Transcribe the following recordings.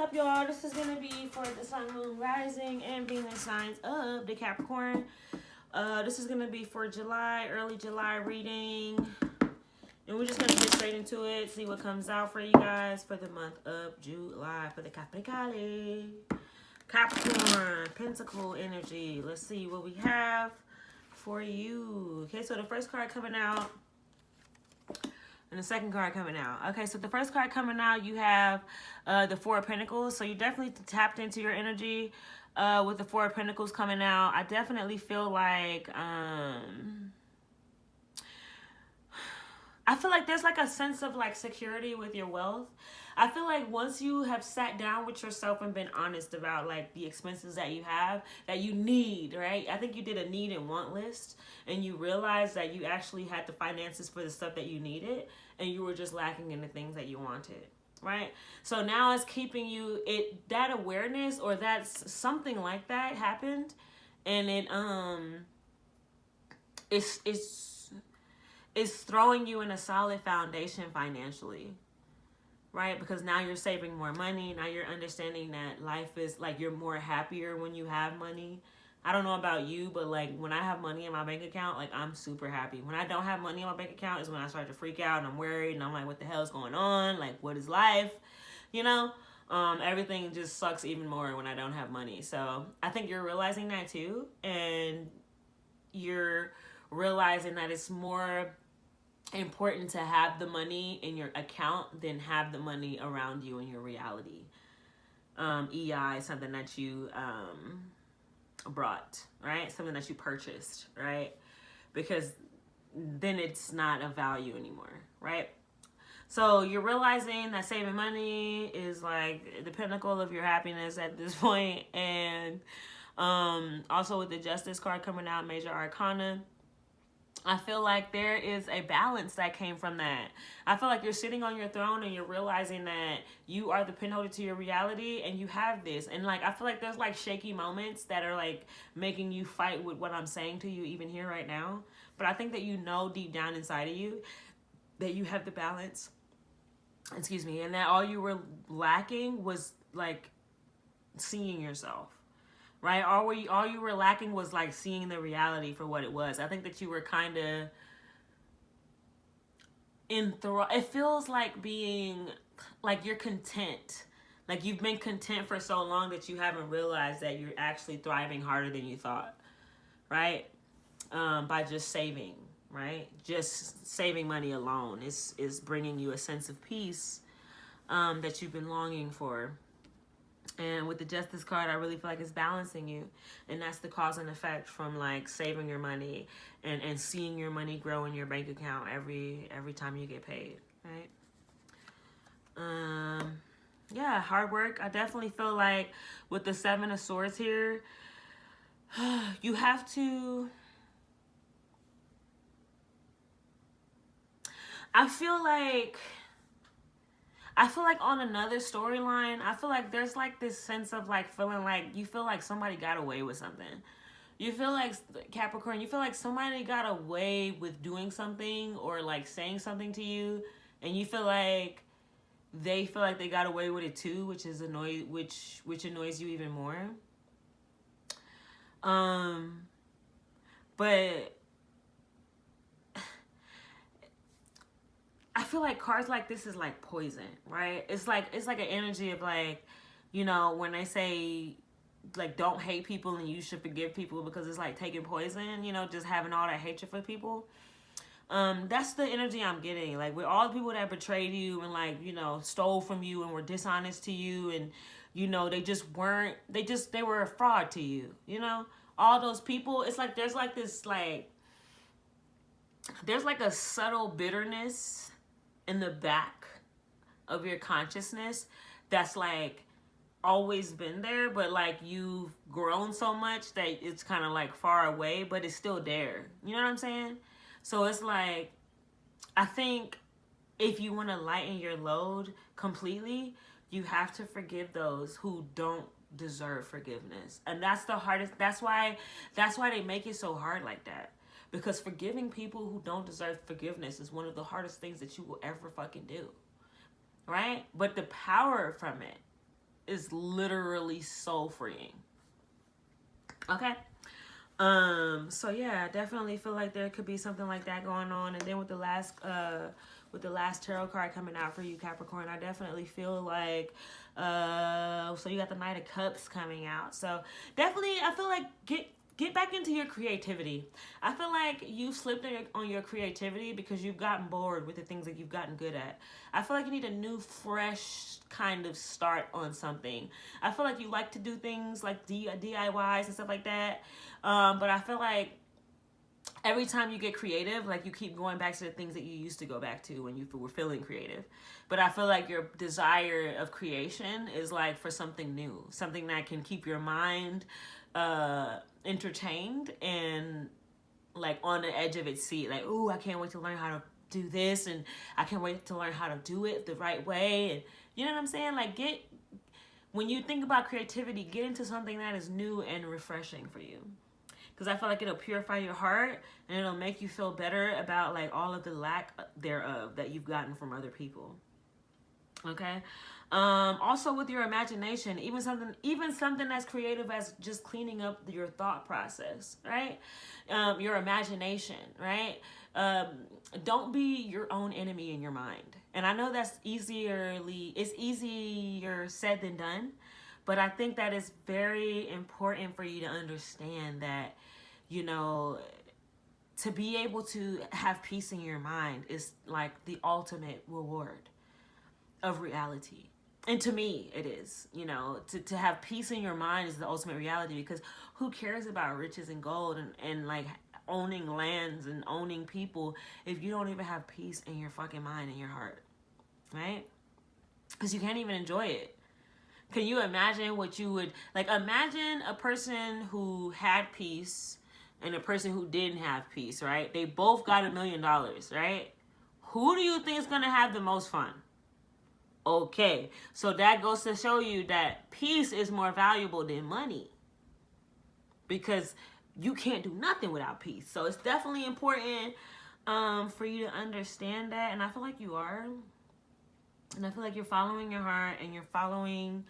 up, y'all? This is gonna be for the Sun, Moon, Rising, and Venus signs of the Capricorn. This is gonna be for July, early July reading, and we're just gonna get straight into it. See what comes out for you guys for the month of July for the Capricorn. Capricorn, Pentacle energy. Let's see what we have for you. Okay, so the first card coming out. And the second card coming out. Okay, so the first card coming out, you have the Four of Pentacles. So you definitely tapped into your energy with the Four of Pentacles coming out. I definitely feel like there's like a sense of like security with your wealth. I feel like once you have sat down with yourself and been honest about like the expenses that you have, that you need, right? I think you did a need and want list and you realized that you actually had the finances for the stuff that you needed and you were just lacking in the things that you wanted, right? So now it's keeping you, that awareness or that's something like that happened and it's throwing you in a solid foundation financially. Right? Because now you're saving more money. Now you're understanding that life is like you're more happier when you have money. I don't know about you, but like when I have money in my bank account, like I'm super happy. When I don't have money in my bank account is when I start to freak out and I'm worried and I'm like, what the hell is going on? Like, what is life? You know? Everything just sucks even more when I don't have money. So I think you're realizing that too. And you're realizing that it's more important to have the money in your account than have the money around you in your reality. EI, something that you brought, right? Something that you purchased, right? Because then it's not of value anymore, right? So you're realizing that saving money is like the pinnacle of your happiness at this point. And also with the Justice card coming out, Major Arcana, I feel like there is a balance that came from that. I feel like you're sitting on your throne and you're realizing that you are the pinholder to your reality and you have this. And like, I feel like there's like shaky moments that are like making you fight with what I'm saying to you even here right now. But I think that you know deep down inside of you that you have the balance. Excuse me. And that all you were lacking was like seeing yourself. Right? All you were lacking was like seeing the reality for what it was. I think that you were kind of it feels like being like you're content. Like you've been content for so long that you haven't realized that you're actually thriving harder than you thought. Right? By just saving, right? Just saving money alone is bringing you a sense of peace that you've been longing for. And with the Justice card, I really feel like it's balancing you. And that's the cause and effect from like saving your money and seeing your money grow in your bank account every time you get paid, right? Yeah, hard work. I definitely feel like with the Seven of Swords here, you have to... I feel like on another storyline, I feel like there's like this sense of like feeling like you feel like somebody got away with something. You feel like, Capricorn, you feel like somebody got away with doing something or like saying something to you, and you feel like they feel like they got away with it too, which annoys you even more. But I feel like cards like this is like poison, right? It's like an energy of like, you know, when they say like don't hate people and you should forgive people because it's like taking poison, you know, just having all that hatred for people. That's the energy I'm getting. Like with all the people that betrayed you and like, you know, stole from you and were dishonest to you and, you know, they were a fraud to you, you know? All those people, it's like there's like this like, there's like a subtle bitterness in the back of your consciousness that's like always been there, but like you've grown so much that it's kind of like far away, but it's still there. You know what I'm saying? So it's like, I think if you want to lighten your load completely, you have to forgive those who don't deserve forgiveness. And that's the hardest. That's why they make it so hard like that. Because forgiving people who don't deserve forgiveness is one of the hardest things that you will ever fucking do. Right? But the power from it is literally so freeing. Okay. So yeah, I definitely feel like there could be something like that going on. And then with the last tarot card coming out for you, Capricorn, I definitely feel like so you got the Knight of Cups coming out. So definitely I feel like get back into your creativity. I feel like you slipped on your creativity because you've gotten bored with the things that you've gotten good at. I feel like you need a new, fresh kind of start on something. I feel like you like to do things like DIYs and stuff like that. But I feel like every time you get creative, like you keep going back to the things that you used to go back to when you were feeling creative. But I feel like your desire of creation is like for something new, something that can keep your mind entertained and like on the edge of its seat. Like, ooh, I can't wait to learn how to do this, and I can't wait to learn how to do it the right way. And you know what I'm saying? Like, when you think about creativity, get into something that is new and refreshing for you. Because I feel like it'll purify your heart and it'll make you feel better about like all of the lack thereof that you've gotten from other people. Okay. Also with your imagination, even something as creative as just cleaning up your thought process, right? Your imagination, right? Don't be your own enemy in your mind. And I know it's easier said than done, but I think that it's very important for you to understand that, you know, to be able to have peace in your mind is like the ultimate reward of reality. And to me, it is, you know, to have peace in your mind is the ultimate reality, because who cares about riches and gold and like owning lands and owning people if you don't even have peace in your fucking mind and your heart, right? Because you can't even enjoy it. Can you imagine what you would, like, imagine a person who had peace and a person who didn't have peace, right? They both got $1 million, right? Who do you think is going to have the most fun? Okay, so that goes to show you that peace is more valuable than money, because you can't do nothing without peace. So it's definitely important for you to understand that, and I feel like you are. And I feel like you're following your heart and you're following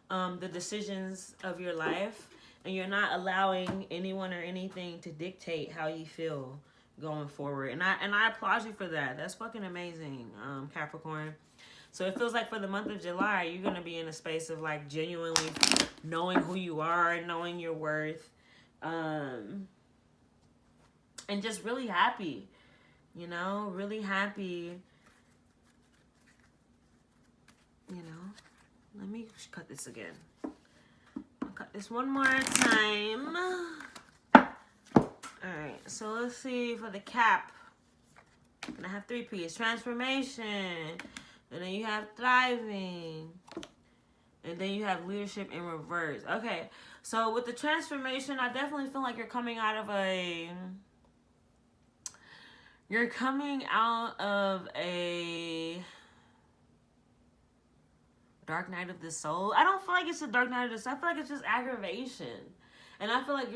the decisions of your life, and you're not allowing anyone or anything to dictate how you feel going forward. And I applaud you for that. That's fucking amazing, Capricorn. So it feels like for the month of July, you're going to be in a space of like genuinely knowing who you are, knowing your worth, and just really happy, you know, really happy. You know, let me cut this again. I'll cut this one more time. Alright, so let's see for the cap. And I have 3 P's. Transformation. And then you have thriving. And then you have leadership in reverse. Okay, so with the transformation, I definitely feel like you're coming out of a dark night of the soul. I don't feel like it's a dark night of the soul. I feel like it's just aggravation. And I feel like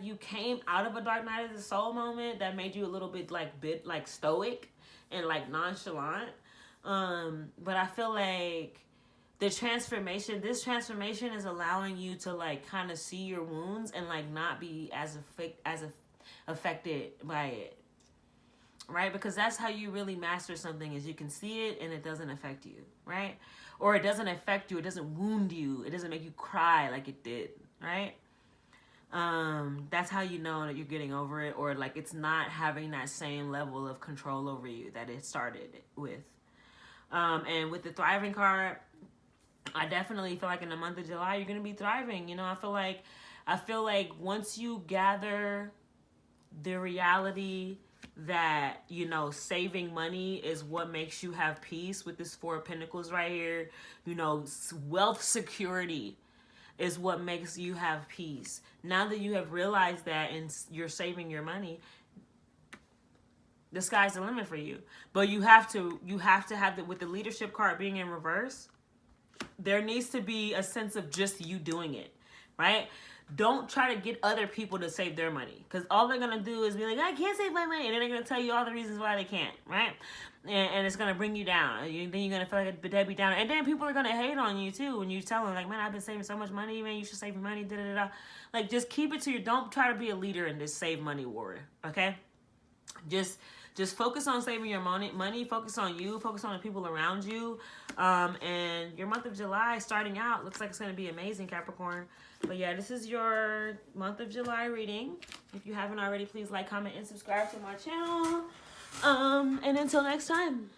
you came out of a dark night of the soul moment that made you a little bit stoic and like nonchalant. But I feel like this transformation is allowing you to like kind of see your wounds and like not be as affected by it. Right? Because that's how you really master something, is you can see it and it doesn't affect you, right? Or it doesn't affect you, it doesn't wound you, it doesn't make you cry like it did, right? That's how you know that you're getting over it, or like it's not having that same level of control over you that it started with. And with the thriving card, I definitely feel like in the month of July, you're going to be thriving. You know, I feel like once you gather the reality that, you know, saving money is what makes you have peace with this 4 of Pentacles right here. You know, wealth security is what makes you have peace. Now that you have realized that and you're saving your money, the sky's the limit for you. But you have to have with the leadership card being in reverse, there needs to be a sense of just you doing it, right? Don't try to get other people to save their money, because all they're going to do is be like, I can't save my money. And then they're going to tell you all the reasons why they can't, right? and it's gonna bring you down. Then you're gonna feel like a Debbie Downer, and then people are gonna hate on you too when you tell them like, man, I've been saving so much money, man, you should save your money, da da da. Like, just keep it to your. Don't try to be a leader in this save money war, okay? Just focus on saving your money. Focus on you. Focus on the people around you. And your month of July starting out looks like it's gonna be amazing, Capricorn. But yeah, this is your month of July reading. If you haven't already, please like, comment, and subscribe to my channel. And until next time.